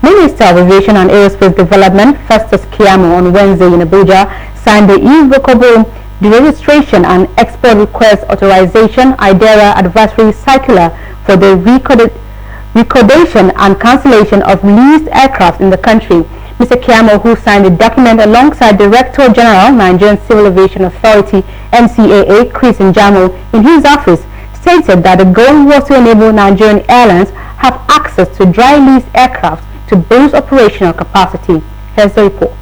Minister of Aviation and Aerospace Development, Festus Keyamo, on Wednesday in Abuja, signed the Irrevocable Deregistration and Export Request Authorization IDERA Advisory Circular for the recordation and cancellation of leased aircraft in the country. Mr. Keyamo, who signed the document alongside Director General, Nigerian Civil Aviation Authority (NCAA) Chris Njamo in his office, stated that the goal was to enable Nigerian airlines have access to dry-lease aircraft to boost operational capacity. Here's the report.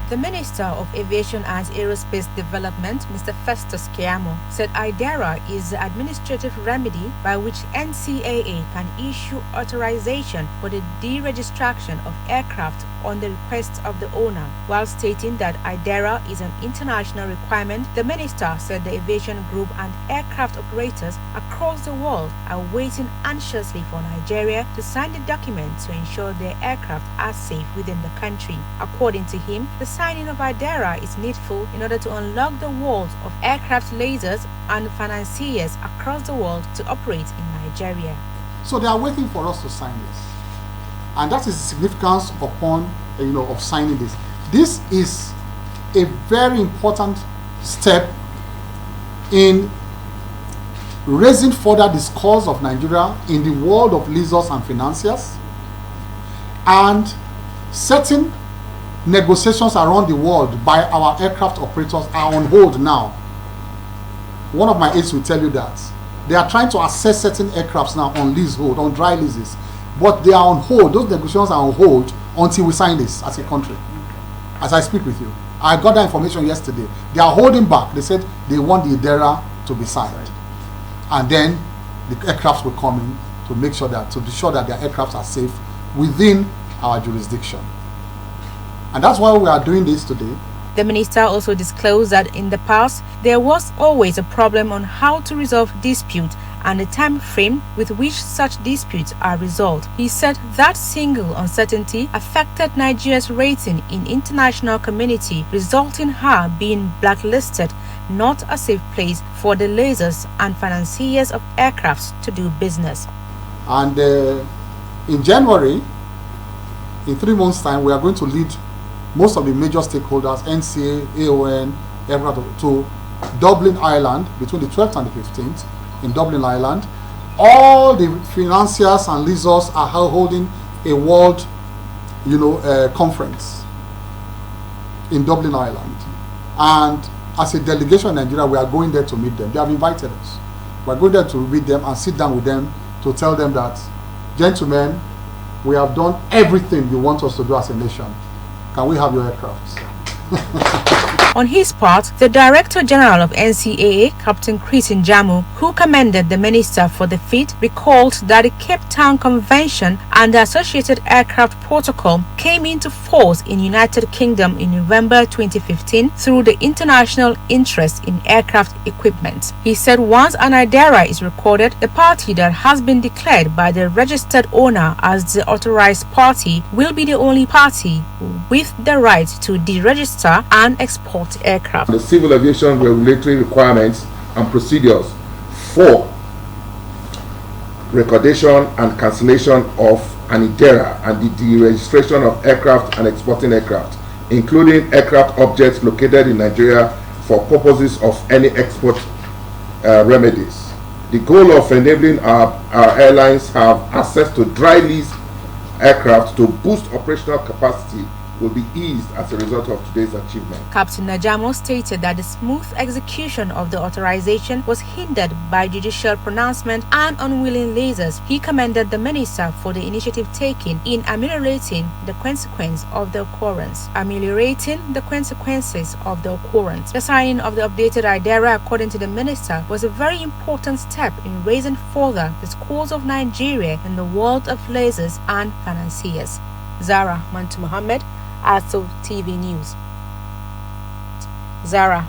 The Minister of Aviation and Aerospace Development, Mr. Festus Keyamo, said IDERA is the administrative remedy by which NCAA can issue authorization for the deregistration of aircraft on the request of the owner. While stating that IDERA is an international requirement, the Minister said the aviation group and aircraft operators across the world are waiting anxiously for Nigeria to sign the document to ensure their aircraft are safe within the country. According to him, the signing of IDERA is needful in order to unlock the world of aircraft leasers and financiers across the world to operate in Nigeria. So they are waiting for us to sign this, and that is the significance upon of signing this. This is a very important step in raising further discourse of Nigeria in the world of leasers and financiers, and setting negotiations around the world by our aircraft operators are on hold now. One of my aides will tell you that they are trying to assess certain aircrafts now on leasehold, on dry leases, but they are on hold. Those negotiations are on hold until we sign this as a country. As I speak with you, I got that information yesterday. They are holding back. They said they want the IDERA to be signed, and then the aircrafts will come in to make sure that, to be sure that their aircrafts are safe within our jurisdiction. And that's why we are doing this today. The minister also disclosed that in the past, there was always a problem on how to resolve disputes and the time frame with which such disputes are resolved. He said that single uncertainty affected Nigeria's rating in international community, resulting in her being blacklisted, not a safe place for the leasers and financiers of aircrafts to do business. And in January, in 3 months' time, we are going to lead most of the major stakeholders, NCA, AON, aircraft, to Dublin, Ireland, between the 12th and the 15th in Dublin, Ireland. All the financiers and leasers are holding a world, conference in Dublin, Ireland. And as a delegation in Nigeria, we are going there to meet them. They have invited us. We are going there to meet them and sit down with them to tell them that, gentlemen, we have done everything you want us to do as a nation. Can we have your aircrafts? On his part, the Director General of NCAA, Captain Chris Njamo, who commended the minister for the feat, recalled that the Cape Town Convention and the associated aircraft protocol came into force in United Kingdom in November 2015 through the international interest in aircraft equipment. He said once an IDERA is recorded, the party that has been declared by the registered owner as the authorized party will be the only party with the right to deregister and export aircraft. The civil aviation regulatory requirements and procedures for recordation and cancellation of an IDERA and the deregistration of aircraft and exporting aircraft, including aircraft objects located in Nigeria for purposes of any export remedies. The goal of enabling our airlines have access to dry lease aircraft to boost operational capacity will be eased as a result of today's achievement. Captain Najom stated that the smooth execution of the authorization was hindered by judicial pronouncement and unwilling leasers. He commended the minister for the initiative taken in ameliorating the consequences of the occurrence. The signing of the updated IDERA, according to the minister, was a very important step in raising further the scores of Nigeria in the world of leasers and financiers. Zarah, Mantu Mohammed, ASO TV News. Zarah.